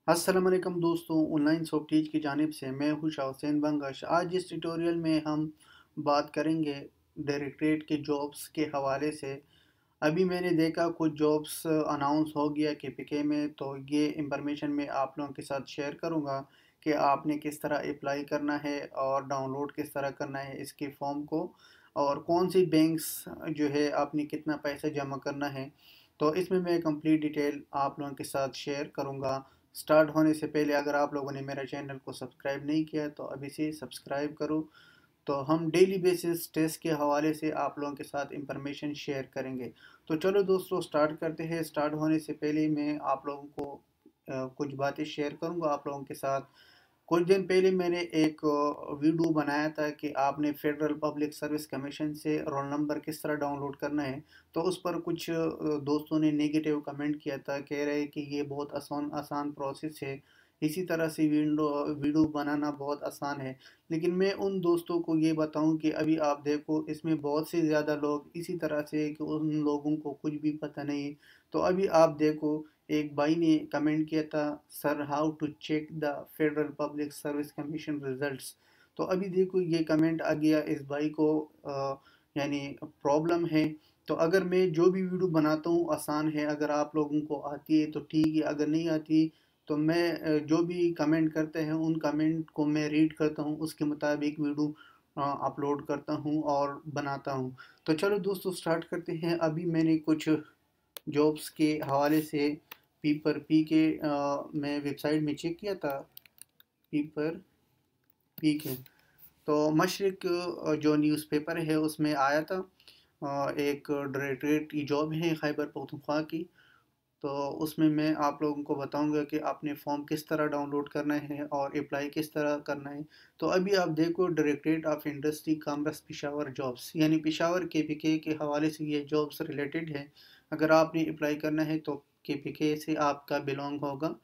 अस्सलाम वालेकुम दोस्तों, ऑनलाइन सॉफ्टवेयर की जानिब से मैं हूं शाह हुसैन बंगश। आज इस ट्यूटोरियल में हम बात करेंगे डायरेक्टरेट के जॉब्स के हवाले से। अभी मैंने देखा कुछ जॉब्स अनाउंस हो गया केपीके में, तो ये इंफॉर्मेशन मैं आप लोगों के साथ शेयर करूंगा कि आपने किस तरह अप्लाई करना है और डाउनलोड किस तरह करना है इसके फॉर्म को, और कौन सी बैंक्स जो है आपने कितना पैसा जमा करना है। तो इसमें मैं कंप्लीट डिटेल आप लोगों के साथ शेयर करूंगा। स्टार्ट होने से पहले अगर आप लोगों ने मेरा चैनल को सब्सक्राइब नहीं किया तो अभी से सब्सक्राइब करो। तो हम डेली बेसिस टेस्ट के हवाले से आप लोगों के साथ इंफॉर्मेशन शेयर करेंगे। तो चलो दोस्तों स्टार्ट करते हैं। स्टार्ट होने से पहले मैं आप लोगों को कुछ बातें शेयर करूंगा आप लोगों के साथ। कुछ दिन पहले मैंने एक वीडियो बनाया था कि आपने फेडरल पब्लिक सर्विस कमीशन से रोल नंबर किस तरह डाउनलोड करना है। तो उस पर कुछ दोस्तों ने नेगेटिव कमेंट किया था, कह रहे कि ये बहुत आसान आसान प्रोसेस है, इसी तरह से वीडियो बनाना बहुत आसान है। लेकिन मैं उन दोस्तों को ये बताऊं कि अभी आप देखो इसमें बहुत से ज़्यादा लोग इसी तरह से कि उन लोगों को कुछ भी पता नहीं। तो अभी आप देखो, एक भाई ने कमेंट किया था, sir how to check the federal public service commission results. तो अभी देखो ये कमेंट आ गया, इस भाई को यानी प्रॉब्लम है। तो अगर मैं जो भी वीडियो बनाता हूँ आसान है, अगर आप लोगों को आती है तो ठीक है, अगर नहीं आती तो मैं जो भी कमेंट करते हैं उन कमेंट को मैं रीड करता हूँ, उसके मुताबिक वीडियो अपलोड करता हूँ और बनाता हूँ। तो चलो दोस्तों स्टार्ट करते हैं। अभी मैंने कुछ जॉब्स के हवाले से पीपर पी के मैं वेबसाइट में चेक किया था। पीपर पी के तो मशरिक जो न्यूज़पेपर है उसमें आया था। एक डायरेक्टरेट की जॉब है खैबर पख्तूनख्वा की। तो उसमें मैं आप लोगों को बताऊंगा कि आपने फॉर्म किस तरह डाउनलोड करना है और अप्लाई किस तरह करना है। तो अभी आप देखो, directorate of industry commerce Peshawar jobs, यानी पिशावर केपीके के हवाले से ये जॉब्स रिलेटेड है। अगर आपने अप्लाई करना है तो केपीके से आपका बिलोंग होगा।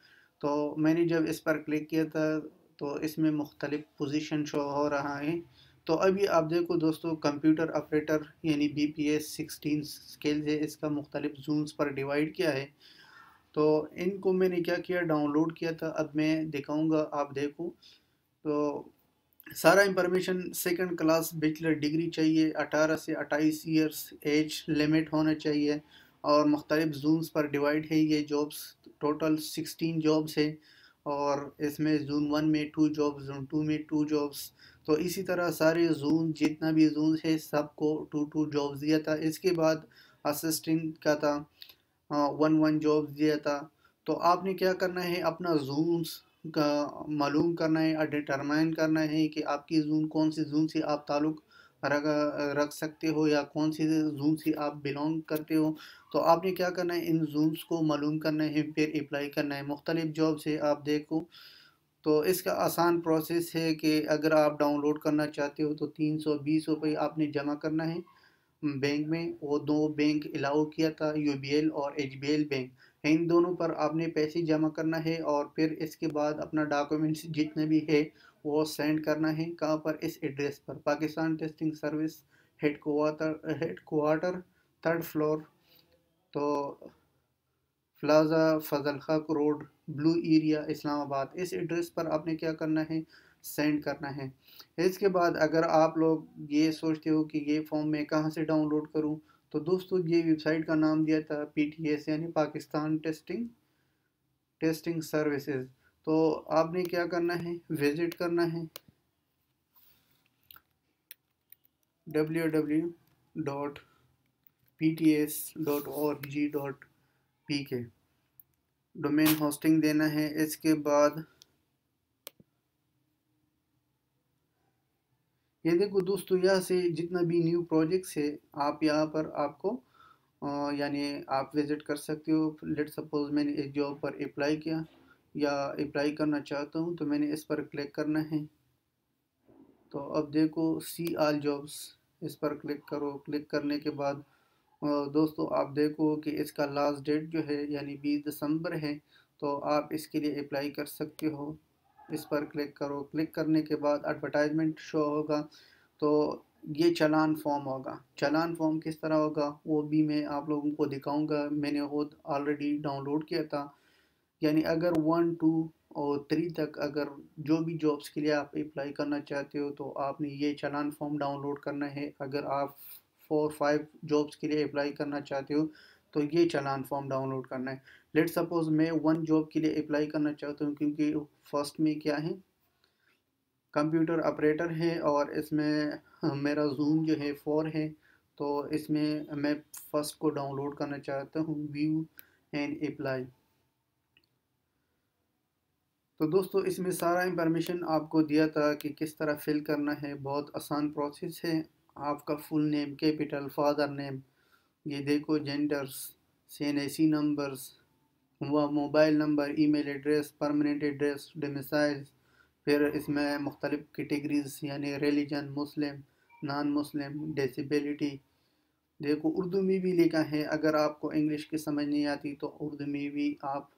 तो मैंने जब इस पर क्लिक किया था तो इसमें मुख्तलिफ पोजीशन शो हो रहा है। तो अभी आप देखो दोस्तों, कंप्यूटर ऑपरेटर यानी BPS 16 स्केल है, इसका मुख्तलिफ जोन्स पर डिवाइड किया है। तो इनको मैंने क्या किया, डाउनलोड किया था, अब मैं दिखाऊंगा आप देखो। तो सारा information, second class bachelor degree चाहिए, 18 से 28 ईयर्स एज लिमिट होना चाहिए, और मुख्तलिफ जोन्स पर डिवाइड है ये जॉब्स। टोटल 16 जॉब्स है, और इसमें जोन 1 में 2 जॉब्स, जोन 2 में 2 जॉब्स। तो इसी तरह सारे जोन, जितना भी जोन है सबको 2 2 जॉब्स दिया था। इसके बाद असिस्टेंट का था 1 1 जॉब्स दिया था। तो आपने क्या करना है, अपना जोन्स का मालूम करना है और डिटरमाइन करना है कि आपकी जोन कौन सी जोन से आप ताल्लुक़ रख रख सकते हो या कौन सी जोन से आप बिलोंग करते हो। तो आपने क्या करना है, इन जोन्स को मालूम करना है, फिर अप्लाई करना है। मुख्तलिफ जॉब से आप देखो, तो इसका आसान प्रोसेस है कि अगर आप डाउनलोड करना चाहते हो तो 320 रुपये आपने जमा करना है बैंक में। वो दो बैंक अलाउ किया था, UBL और HBL बैंक। इन दोनों पर आपने पैसे जमा करना है, और फिर इसके बाद अपना डॉक्यूमेंट्स जितने भी है वो सेंड करना है। कहाँ पर, इस एड्रेस पर, Pakistan testing service head quarter 3rd floor, तो प्लाजा फजल हक रोड, ब्लू एरिया, इस्लामाबाद। इस एड्रेस पर आपने क्या करना है, सेंड करना है। इसके बाद अगर आप लोग ये सोचते हो कि ये फॉर्म मैं कहाँ से डाउनलोड करूँ, तो दोस्तों ये वेबसाइट का नाम दिया था PTS यानी पाकिस्तान टेस्टिंग सर्विसेज। तो आपने क्या करना है, विज़िट करना है www.pts.org.pk, डोमेन होस्टिंग देना है। इसके बाद ये देखो दोस्तों, यहाँ से जितना भी न्यू प्रोजेक्ट्स है आप यहाँ पर आपको यानी आप विज़िट कर सकते हो। लेट सपोज मैंने एक जॉब पर अप्लाई किया या अप्लाई करना चाहता हूँ, तो मैंने इस पर क्लिक करना है। तो अब देखो, सी ऑल जॉब्स, इस पर क्लिक करो। क्लिक करने के बाद दोस्तों आप देखो कि इसका लास्ट डेट जो है यानी 20 दिसंबर है। तो आप इसके लिए अप्लाई कर सकते हो। इस पर क्लिक करो। क्लिक करने के बाद एडवर्टाइजमेंट शो होगा। तो ये चालान फॉर्म होगा। चालान फॉर्म किस तरह होगा वो भी मैं आप लोगों को दिखाऊंगा, मैंने खुद ऑलरेडी डाउनलोड किया था। यानी अगर 1 2 और 3 तक अगर जो भी जॉब्स के लिए आप अप्लाई करना चाहते हो तो आपने ये चालान फॉर्म डाउनलोड करना है। अगर आप 4 5 जॉब्स के लिए अप्लाई करना चाहते हो तो ये चालान फॉर्म डाउनलोड करना है। लेट सपोज मैं 1 जॉब के लिए अप्लाई करना चाहता हूँ, क्योंकि फर्स्ट में क्या है, कंप्यूटर ऑपरेटर है और इसमें मेरा जूम जो है 4 है। तो इसमें मैं फर्स्ट को डाउनलोड करना चाहता हूँ, व्यू एंड अप्लाई। तो दोस्तों इसमें सारा इंफॉर्मेशन आपको दिया था कि किस तरह फिल करना है। बहुत आसान प्रोसेस है। आपका full name, capital, father name, ये देखो, जेंडर्स, सीएनआईसी नंबर्स, हुआ mobile number, email address, permanent address, domicile. फिर इसमें मुख्तलिफ कैटेगरीज यानी रिलीजन, मुस्लिम, नॉन मुस्लिम, डिसेबिलिटी। देखो उर्दू में भी लिखा है, अगर आपको इंग्लिश की समझ नहीं आती तो उर्दू में भी आप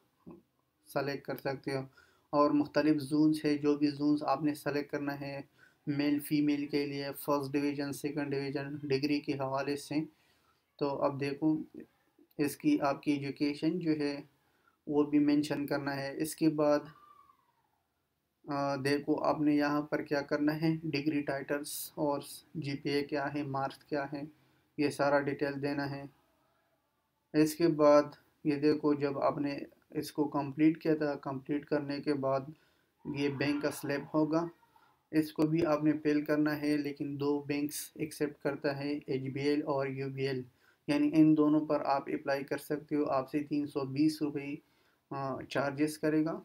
सेलेक्ट कर सकते हो। और मुख्तलिफ जून्स है, जो भी जून्स आपने सेलेक्ट करना है मेल फीमेल के लिए, first division, second division, degree के हवाले से। तो अब देखो इसकी आपकी एजुकेशन जो है वो भी मेंशन करना है। इसके बाद देखो आपने यहाँ पर क्या करना है, डिग्री टाइटल्स और जीपीए क्या है, मार्क्स क्या है, ये सारा डिटेल देना है। इसके बाद ये देखो, जब आपने इसको कंप्लीट किया था, कंप्लीट करने के बाद ये बैंक का स्लिप होगा, इसको भी आपने फिल करना है। लेकिन दो बैंक्स एक्सेप्ट करता है, एचबीएल और यूबीएल, यानी इन दोनों पर आप अप्लाई कर सकते हो। आपसे 320 रुपये चार्जेस करेगा।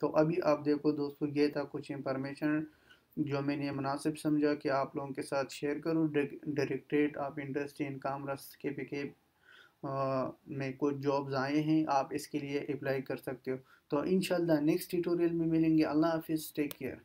तो अभी आप देखो दोस्तों, ये था कुछ इंफॉर्मेशन जो मैंने मुनासिब समझा कि आप लोगों के साथ शेयर करूँ। Directorate of industry and commerce के में कुछ जॉब्स आए हैं, आप इसके लिए अप्लाई कर सकते हो। तो इंशाल्लाह नेक्स्ट ट्यूटोरियल में मिलेंगे। अल्लाह हाफिज़, टेक केयर।